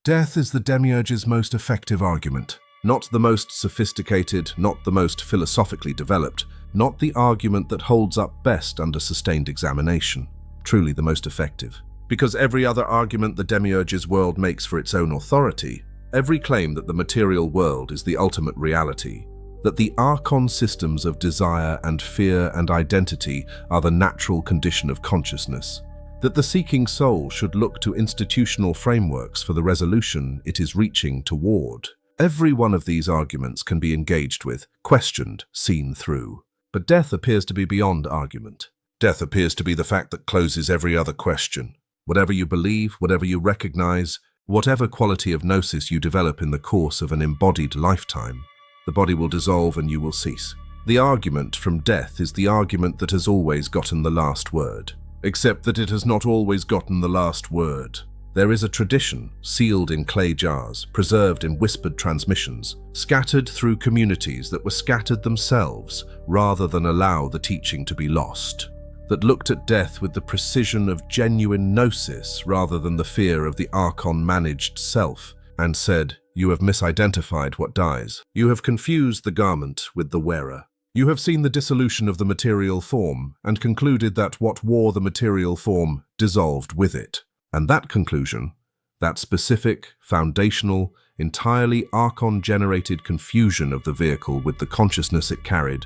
Death is the demiurge's most effective argument. Not the most sophisticated, not the most philosophically developed, not the argument that holds up best under sustained examination. Truly the most effective. Because every other argument the demiurge's world makes for its own authority, every claim that the material world is the ultimate reality, that the Archon systems of desire and fear and identity are the natural condition of consciousness, that the seeking soul should look to institutional frameworks for the resolution it is reaching toward. Every one of these arguments can be engaged with, questioned, seen through. But death appears to be beyond argument. Death appears to be the fact that closes every other question. Whatever you believe, whatever you recognize, whatever quality of gnosis you develop in the course of an embodied lifetime, the body will dissolve and you will cease. The argument from death is the argument that has always gotten the last word. Except that it has not always gotten the last word. There is a tradition, sealed in clay jars, preserved in whispered transmissions, scattered through communities that were scattered themselves rather than allow the teaching to be lost, that looked at death with the precision of genuine gnosis rather than the fear of the Archon-managed self, and said, "You have misidentified what dies. You have confused the garment with the wearer. You have seen the dissolution of the material form and concluded that what wore the material form dissolved with it." And that conclusion, that specific, foundational, entirely Archon-generated confusion of the vehicle with the consciousness it carried,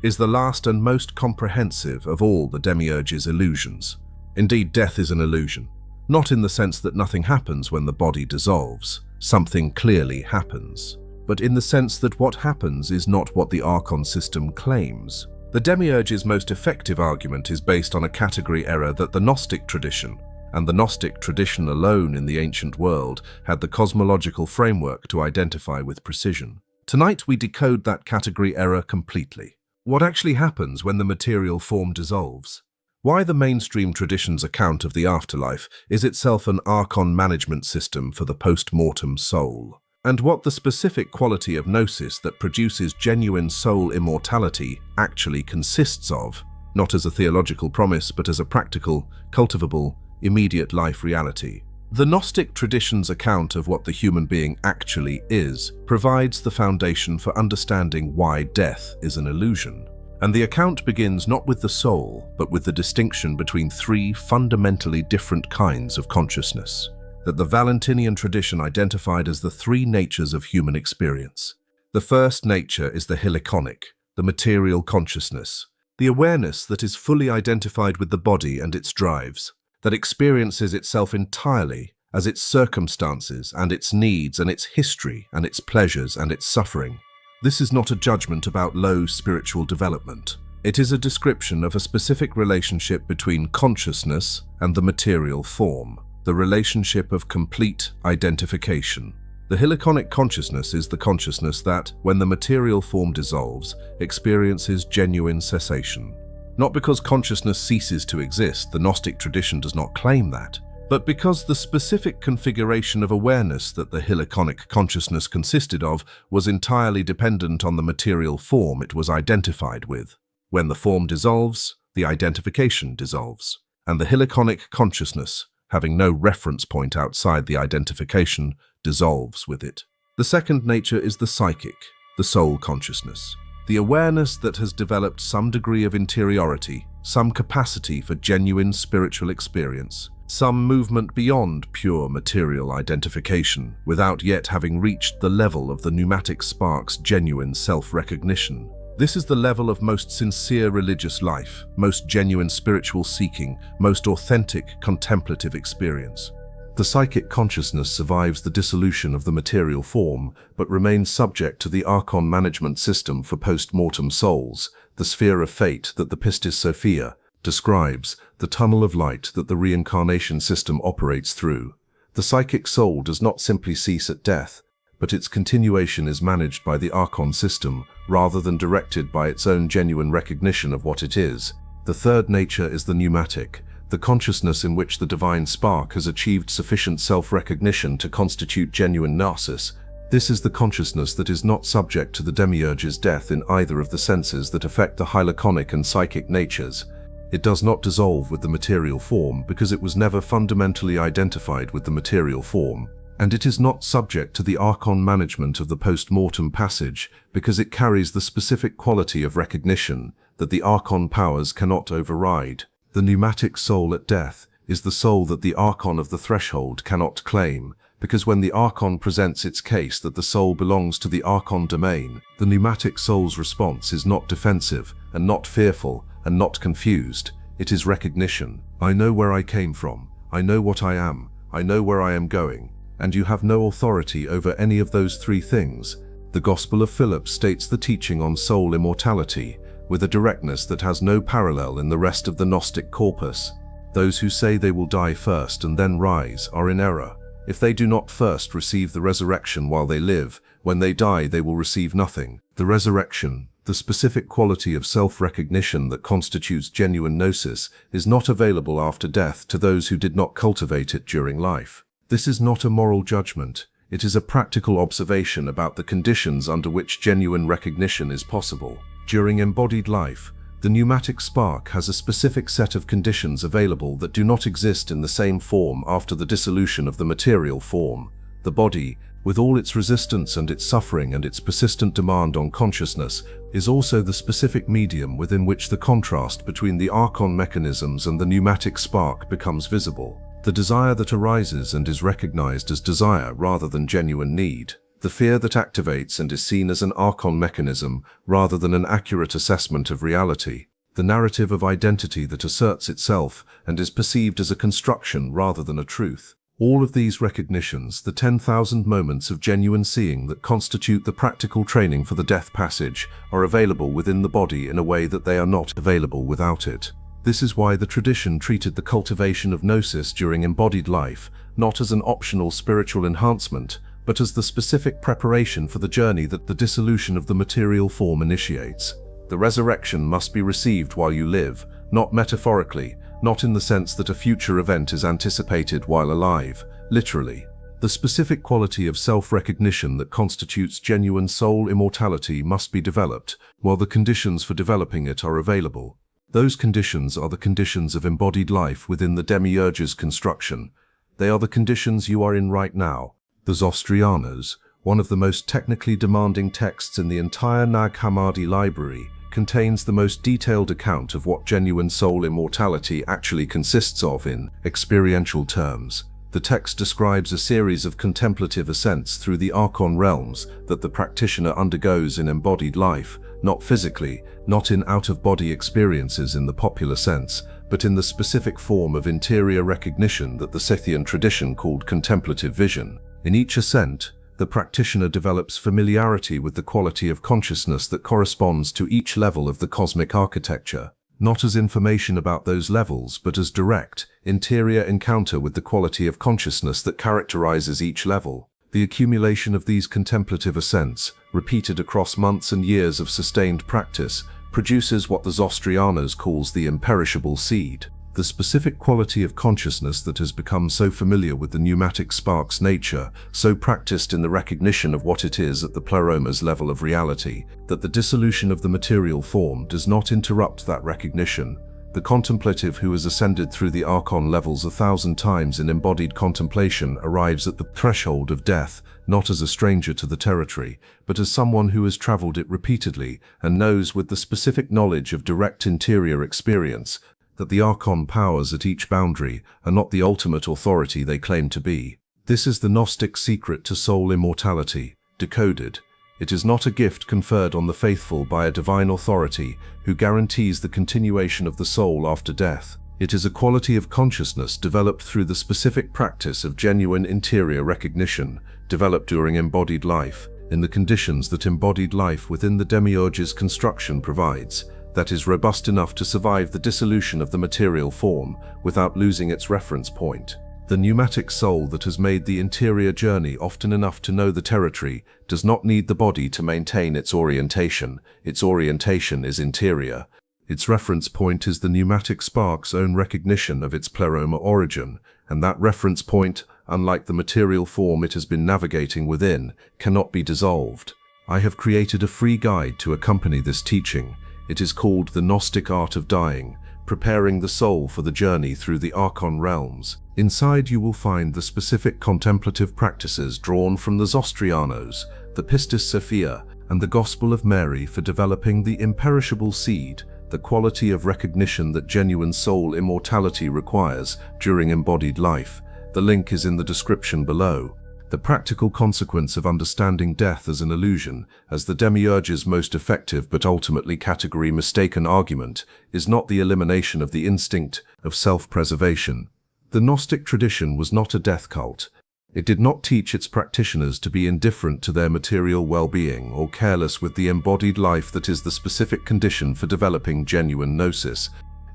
is the last and most comprehensive of all the demiurge's illusions. Indeed, death is an illusion, not in the sense that nothing happens when the body dissolves. Something clearly happens, but in the sense that what happens is not what the Archon system claims. The demiurge's most effective argument is based on a category error that the Gnostic tradition, and the Gnostic tradition alone in the ancient world, had the cosmological framework to identify with precision. Tonight we decode that category error completely. What actually happens when the material form dissolves? Why the mainstream tradition's account of the afterlife is itself an Archon management system for the post-mortem soul, and what the specific quality of gnosis that produces genuine soul immortality actually consists of, not as a theological promise but as a practical, cultivable, immediate life reality. The Gnostic tradition's account of what the human being actually is provides the foundation for understanding why death is an illusion. And the account begins not with the soul, but with the distinction between three fundamentally different kinds of consciousness, that the Valentinian tradition identified as the three natures of human experience. The first nature is the heliconic, the material consciousness, the awareness that is fully identified with the body and its drives, that experiences itself entirely as its circumstances and its needs and its history and its pleasures and its suffering. This is not a judgment about low spiritual development. It is a description of a specific relationship between consciousness and the material form, the relationship of complete identification. The heliconic consciousness is the consciousness that, when the material form dissolves, experiences genuine cessation. Not because consciousness ceases to exist, the Gnostic tradition does not claim that, but because the specific configuration of awareness that the heliconic consciousness consisted of was entirely dependent on the material form it was identified with. When the form dissolves, the identification dissolves, and the heliconic consciousness, having no reference point outside the identification, dissolves with it. The second nature is the psychic, the soul consciousness, the awareness that has developed some degree of interiority, some capacity for genuine spiritual experience, some movement beyond pure material identification, without yet having reached the level of the pneumatic spark's genuine self-recognition. This is the level of most sincere religious life, most genuine spiritual seeking, most authentic contemplative experience. The psychic consciousness survives the dissolution of the material form, but remains subject to the Archon management system for post-mortem souls, the sphere of fate that the Pistis Sophia describes, the tunnel of light that the reincarnation system operates through. The psychic soul does not simply cease at death, but its continuation is managed by the Archon system, rather than directed by its own genuine recognition of what it is. The third nature is the pneumatic, the consciousness in which the divine spark has achieved sufficient self-recognition to constitute genuine gnosis. This is the consciousness that is not subject to the demiurge's death in either of the senses that affect the heliconic and psychic natures. It does not dissolve with the material form because it was never fundamentally identified with the material form, And it is not subject to the Archon management of the post-mortem passage because it carries the specific quality of recognition that the Archon powers cannot override. The pneumatic soul at death is the soul that the Archon of the threshold cannot claim, because when the Archon presents its case that the soul belongs to the Archon domain, the pneumatic soul's response is not defensive, and not fearful, and not confused. It is recognition. I know where I came from. I know what I am. I know where I am going. And you have no authority over any of those three things. The Gospel of Philip states the teaching on soul immortality with a directness that has no parallel in the rest of the Gnostic corpus. Those who say they will die first and then rise are in error. If they do not first receive the resurrection while they live, when they die they will receive nothing. The resurrection, the specific quality of self-recognition that constitutes genuine gnosis, is not available after death to those who did not cultivate it during life. This is not a moral judgment. It is a practical observation about the conditions under which genuine recognition is possible. During embodied life, the pneumatic spark has a specific set of conditions available that do not exist in the same form after the dissolution of the material form. The body, with all its resistance and its suffering and its persistent demand on consciousness, is also the specific medium within which the contrast between the Archon mechanisms and the pneumatic spark becomes visible. The desire that arises and is recognized as desire rather than genuine need. The fear that activates and is seen as an Archon mechanism rather than an accurate assessment of reality. The narrative of identity that asserts itself and is perceived as a construction rather than a truth. All of these recognitions, the 10,000 moments of genuine seeing that constitute the practical training for the death passage, are available within the body in a way that they are not available without it. This is why the tradition treated the cultivation of gnosis during embodied life not as an optional spiritual enhancement, but as the specific preparation for the journey that the dissolution of the material form initiates. The resurrection must be received while you live, not metaphorically, not in the sense that a future event is anticipated while alive, literally. The specific quality of self-recognition that constitutes genuine soul immortality must be developed, while the conditions for developing it are available. Those conditions are the conditions of embodied life within the demiurge's construction. They are the conditions you are in right now. The Zostrianos, one of the most technically demanding texts in the entire Nag Hammadi library, contains the most detailed account of what genuine soul immortality actually consists of in experiential terms. The text describes a series of contemplative ascents through the Archon realms that the practitioner undergoes in embodied life, not physically, not in out-of-body experiences in the popular sense, but in the specific form of interior recognition that the Scythian tradition called contemplative vision. In each ascent, the practitioner develops familiarity with the quality of consciousness that corresponds to each level of the cosmic architecture, not as information about those levels, but as direct, interior encounter with the quality of consciousness that characterizes each level. The accumulation of these contemplative ascents, repeated across months and years of sustained practice, produces what the Zostrianos calls the imperishable seed. The specific quality of consciousness that has become so familiar with the pneumatic spark's nature, so practiced in the recognition of what it is at the pleroma's level of reality, that the dissolution of the material form does not interrupt that recognition. The contemplative who has ascended through the Archon levels 1,000 times in embodied contemplation arrives at the threshold of death, not as a stranger to the territory, but as someone who has traveled it repeatedly and knows with the specific knowledge of direct interior experience that the Archon powers at each boundary are not the ultimate authority they claim to be. This is the Gnostic secret to soul immortality, decoded. It is not a gift conferred on the faithful by a divine authority who guarantees the continuation of the soul after death. It is a quality of consciousness developed through the specific practice of genuine interior recognition, developed during embodied life, in the conditions that embodied life within the demiurge's construction provides, that is robust enough to survive the dissolution of the material form without losing its reference point. The pneumatic soul that has made the interior journey often enough to know the territory does not need the body to maintain its orientation. Its orientation is interior. Its reference point is the pneumatic spark's own recognition of its pleroma origin, and that reference point, unlike the material form it has been navigating within, cannot be dissolved. I have created a free guide to accompany this teaching. It is called The Gnostic Art of Dying, Preparing the Soul for the Journey Through the Archon Realms. Inside you will find the specific contemplative practices drawn from the Zostrianos, the Pistis Sophia, and the Gospel of Mary for developing the imperishable seed, the quality of recognition that genuine soul immortality requires during embodied life. The link is in the description below. The practical consequence of understanding death as an illusion, as the demiurge's most effective but ultimately category-mistaken argument, is not the elimination of the instinct of self-preservation. The Gnostic tradition was not a death cult. It did not teach its practitioners to be indifferent to their material well-being or careless with the embodied life that is the specific condition for developing genuine gnosis.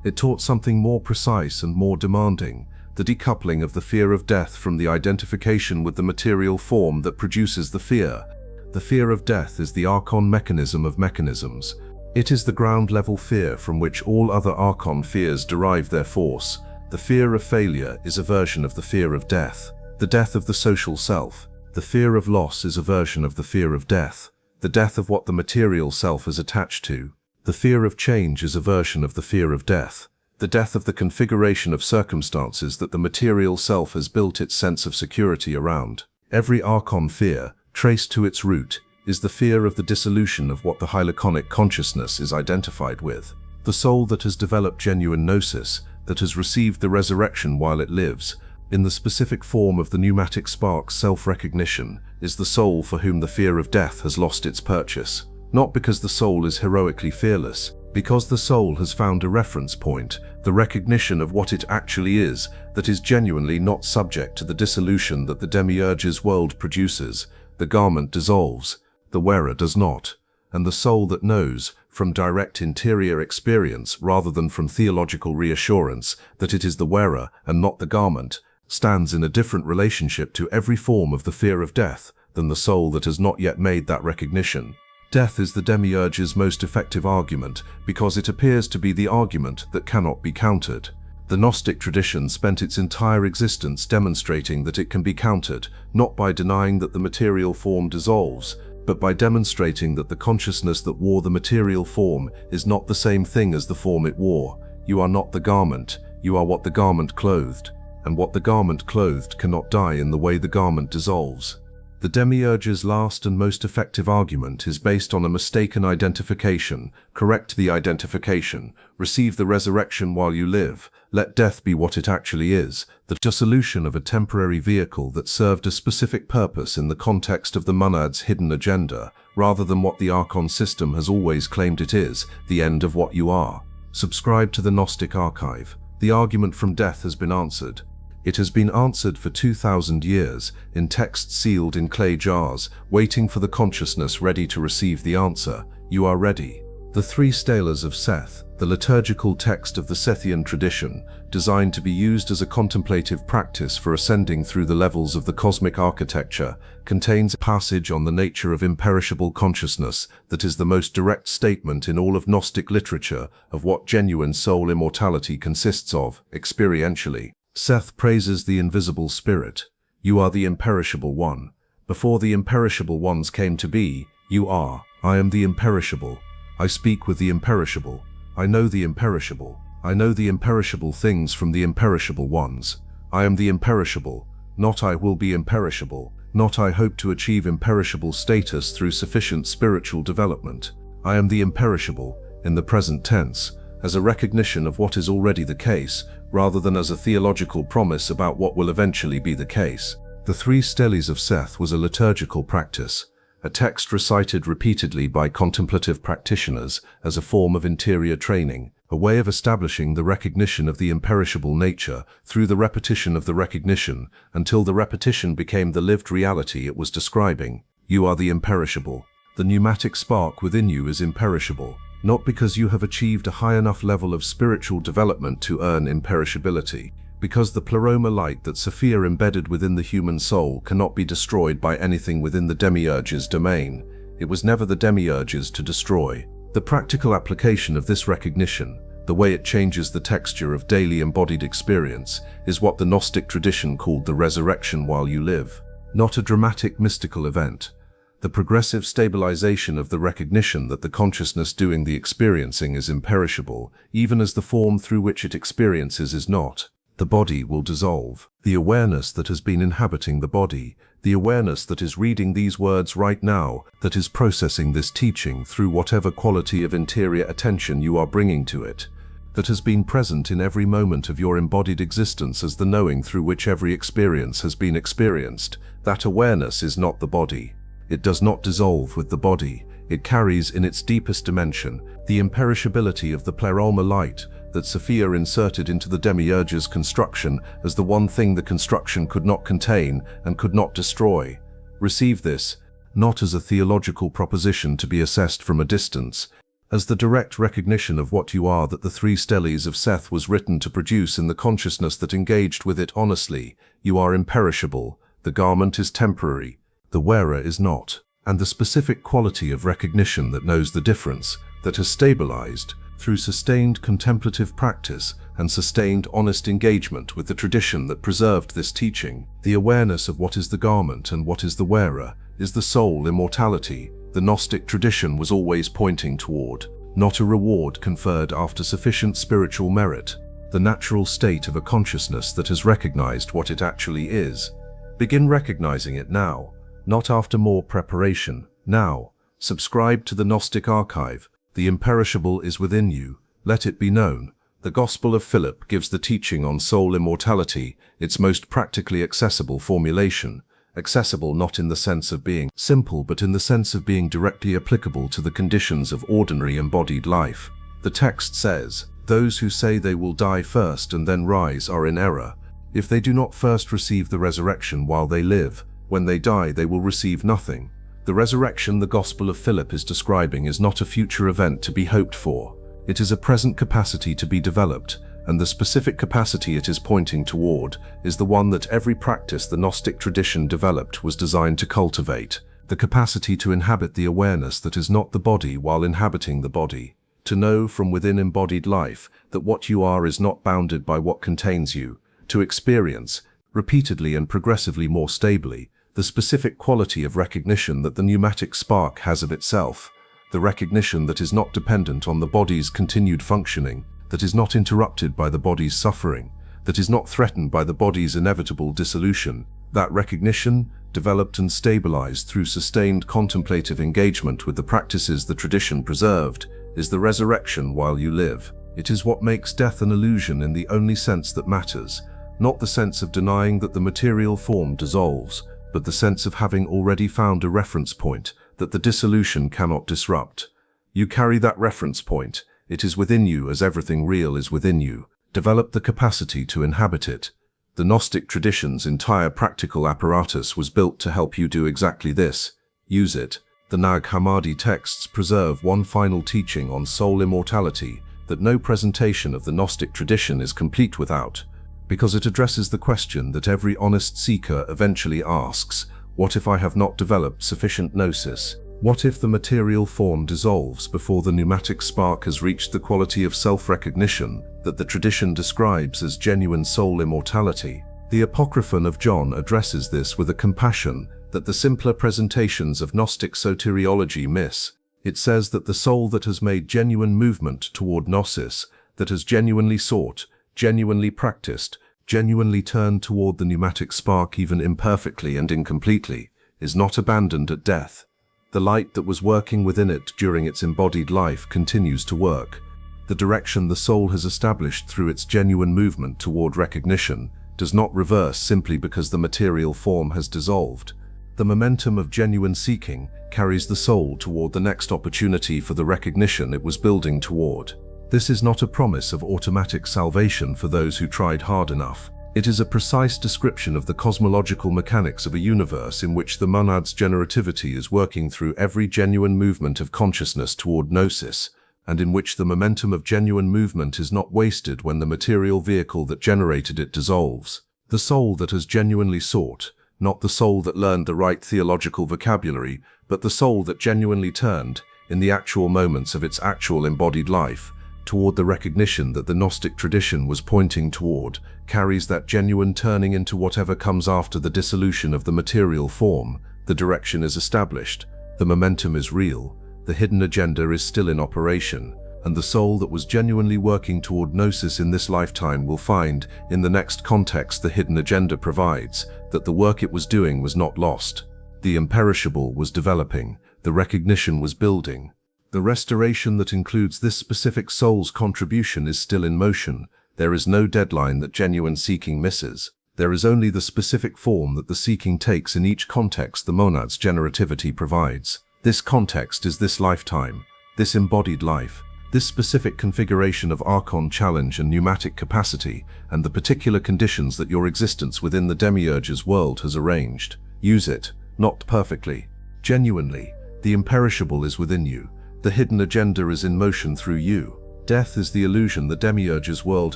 It taught something more precise and more demanding, the decoupling of the fear of death from the identification with the material form that produces the fear. The fear of death is the Archon mechanism of mechanisms. It is the ground-level fear from which all other Archon fears derive their force. The fear of failure is a version of the fear of death. The death of the social self. The fear of loss is a version of the fear of death. The death of what the material self is attached to. The fear of change is a version of the fear of death. The death of the configuration of circumstances that the material self has built its sense of security around. Every Archon fear, traced to its root, is the fear of the dissolution of what the Hyliconic consciousness is identified with. The soul that has developed genuine gnosis, that has received the resurrection while it lives, in the specific form of the pneumatic spark self-recognition, is the soul for whom the fear of death has lost its purchase. Not because the soul is heroically fearless, because the soul has found a reference point, the recognition of what it actually is, that is genuinely not subject to the dissolution that the demiurge's world produces. The garment dissolves, the wearer does not, and the soul that knows, from direct interior experience rather than from theological reassurance, that it is the wearer and not the garment, stands in a different relationship to every form of the fear of death than the soul that has not yet made that recognition. Death is the demiurge's most effective argument because it appears to be the argument that cannot be countered. The Gnostic tradition spent its entire existence demonstrating that it can be countered, not by denying that the material form dissolves, but by demonstrating that the consciousness that wore the material form is not the same thing as the form it wore. You are not the garment, you are what the garment clothed, and what the garment clothed cannot die in the way the garment dissolves. The demiurge's last and most effective argument is based on a mistaken identification. Correct the identification, receive the resurrection while you live, let death be what it actually is, the dissolution of a temporary vehicle that served a specific purpose in the context of the monad's hidden agenda, rather than what the Archon system has always claimed it is, the end of what you are. Subscribe to the Gnostic Archive. The argument from death has been answered. It has been answered for 2,000 years, in text sealed in clay jars, waiting for the consciousness ready to receive the answer. You are ready. The three stelas of Seth, the liturgical text of the Sethian tradition, designed to be used as a contemplative practice for ascending through the levels of the cosmic architecture, contains a passage on the nature of imperishable consciousness that is the most direct statement in all of Gnostic literature of what genuine soul immortality consists of, experientially. Seth praises the invisible spirit. You are the imperishable one. Before the imperishable ones came to be, you are. I am the imperishable. I speak with the imperishable. I know the imperishable. I know the imperishable things from the imperishable ones. I am the imperishable. Not I will be imperishable. Not I hope to achieve imperishable status through sufficient spiritual development. I am the imperishable, in the present tense, as a recognition of what is already the case, rather than as a theological promise about what will eventually be the case. The three steles of Seth was a liturgical practice, a text recited repeatedly by contemplative practitioners as a form of interior training, a way of establishing the recognition of the imperishable nature through the repetition of the recognition until the repetition became the lived reality it was describing. You are the imperishable. The pneumatic spark within you is imperishable. Not because you have achieved a high enough level of spiritual development to earn imperishability, because the pleroma light that Sophia embedded within the human soul cannot be destroyed by anything within the demiurge's domain. It was never the demiurge's to destroy. The practical application of this recognition, the way it changes the texture of daily embodied experience, is what the Gnostic tradition called the resurrection while you live. Not a dramatic mystical event. The progressive stabilization of the recognition that the consciousness doing the experiencing is imperishable, even as the form through which it experiences is not. the body will dissolve. The awareness that has been inhabiting the body, the awareness that is reading these words right now, that is processing this teaching through whatever quality of interior attention you are bringing to it, that has been present in every moment of your embodied existence as the knowing through which every experience has been experienced, that awareness is not the body. It does not dissolve with the body. It carries in its deepest dimension the imperishability of the pleroma light that Sophia inserted into the demiurge's construction as the one thing the construction could not contain and could not destroy. Receive this, not as a theological proposition to be assessed from a distance, as the direct recognition of what you are that the 3 steles of Seth was written to produce in the consciousness that engaged with it honestly. You are imperishable, the garment is temporary, the wearer is not. And the specific quality of recognition that knows the difference, that has stabilized through sustained contemplative practice and sustained honest engagement with the tradition that preserved this teaching. The awareness of what is the garment and what is the wearer is the soul immortality the Gnostic tradition was always pointing toward, not a reward conferred after sufficient spiritual merit, the natural state of a consciousness that has recognized what it actually is. Begin recognizing it now, not after more preparation. Now, subscribe to the Gnostic archive. The imperishable is within you. Let it be known. The Gospel of Philip gives the teaching on soul immortality its most practically accessible formulation. Accessible not in the sense of being simple, but in the sense of being directly applicable to the conditions of ordinary embodied life. The text says, "Those who say they will die first and then rise are in error. If they do not first receive the resurrection while they live, when they die they will receive nothing." The resurrection the Gospel of Philip is describing is not a future event to be hoped for. It is a present capacity to be developed, and the specific capacity it is pointing toward is the one that every practice the Gnostic tradition developed was designed to cultivate. The capacity to inhabit the awareness that is not the body while inhabiting the body. To know from within embodied life that what you are is not bounded by what contains you. To experience, repeatedly and progressively more stably, the specific quality of recognition that the pneumatic spark has of itself, the recognition that is not dependent on the body's continued functioning, that is not interrupted by the body's suffering, that is not threatened by the body's inevitable dissolution. That recognition, developed and stabilized through sustained contemplative engagement with the practices the tradition preserved, is the resurrection while you live. It is what makes death an illusion in the only sense that matters, not the sense of denying that the material form dissolves, but the sense of having already found a reference point that the dissolution cannot disrupt. You carry that reference point. It is within you as everything real is within you. Develop the capacity to inhabit it. The Gnostic tradition's entire practical apparatus was built to help you do exactly this. Use it. The Nag Hammadi texts preserve one final teaching on soul immortality that no presentation of the Gnostic tradition is complete without, because it addresses the question that every honest seeker eventually asks: what if I have not developed sufficient gnosis? What if the material form dissolves before the pneumatic spark has reached the quality of self-recognition that the tradition describes as genuine soul immortality? The Apocryphon of John addresses this with a compassion that the simpler presentations of Gnostic soteriology miss. It says that the soul that has made genuine movement toward gnosis, that has genuinely sought, genuinely practiced, genuinely turned toward the pneumatic spark even imperfectly and incompletely, is not abandoned at death. The light that was working within it during its embodied life continues to work. The direction the soul has established through its genuine movement toward recognition does not reverse simply because the material form has dissolved. The momentum of genuine seeking carries the soul toward the next opportunity for the recognition it was building toward. This is not a promise of automatic salvation for those who tried hard enough. It is a precise description of the cosmological mechanics of a universe in which the monad's generativity is working through every genuine movement of consciousness toward gnosis, and in which the momentum of genuine movement is not wasted when the material vehicle that generated it dissolves. The soul that has genuinely sought, not the soul that learned the right theological vocabulary, but the soul that genuinely turned, in the actual moments of its actual embodied life, toward the recognition that the Gnostic tradition was pointing toward, carries that genuine turning into whatever comes after the dissolution of the material form. The direction is established, the momentum is real, the hidden agenda is still in operation, and the soul that was genuinely working toward gnosis in this lifetime will find, in the next context the hidden agenda provides, that the work it was doing was not lost. The imperishable was developing, the recognition was building. The restoration that includes this specific soul's contribution is still in motion. There is no deadline that genuine seeking misses. There is only the specific form that the seeking takes in each context the monad's generativity provides. This context is this lifetime, this embodied life, this specific configuration of Archon challenge and pneumatic capacity, and the particular conditions that your existence within the Demiurge's world has arranged. Use it, not perfectly. Genuinely, the imperishable is within you. The hidden agenda is in motion through you. Death is the illusion the Demiurge's world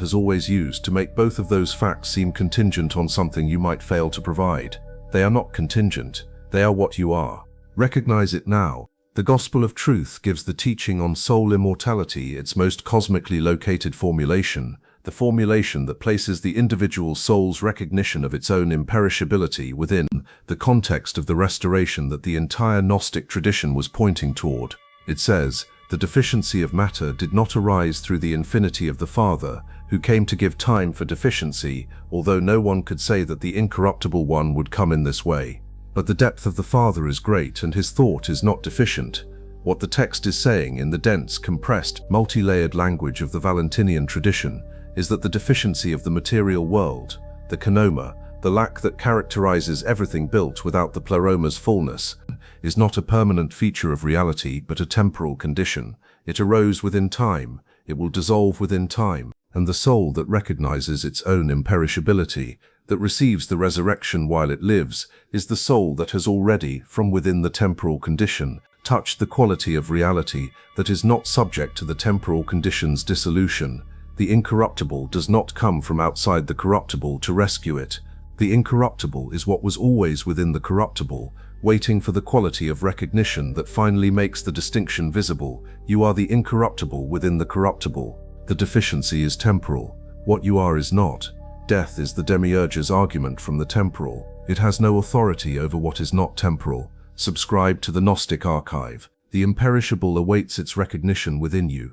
has always used to make both of those facts seem contingent on something you might fail to provide. They are not contingent, they are what you are. Recognize it now. The Gospel of Truth gives the teaching on soul immortality its most cosmically located formulation, the formulation that places the individual soul's recognition of its own imperishability within the context of the restoration that the entire Gnostic tradition was pointing toward. It says, "The deficiency of matter did not arise through the infinity of the Father, who came to give time for deficiency, although no one could say that the incorruptible one would come in this way. But the depth of the Father is great, and his thought is not deficient." What the text is saying in the dense, compressed, multi-layered language of the Valentinian tradition is that the deficiency of the material world, the kenoma, the lack that characterizes everything built without the pleroma's fullness, is not a permanent feature of reality but a temporal condition. It arose within time, it will dissolve within time, and the soul that recognizes its own imperishability, that receives the resurrection while it lives, is the soul that has already, from within the temporal condition, touched the quality of reality that is not subject to the temporal condition's dissolution. The incorruptible does not come from outside the corruptible to rescue it. The incorruptible is what was always within the corruptible, waiting for the quality of recognition that finally makes the distinction visible. You are the incorruptible within the corruptible. The deficiency is temporal. What you are is not. Death is the Demiurge's argument from the temporal. It has no authority over what is not temporal. Subscribe to the Gnostic archive. The imperishable awaits its recognition within you.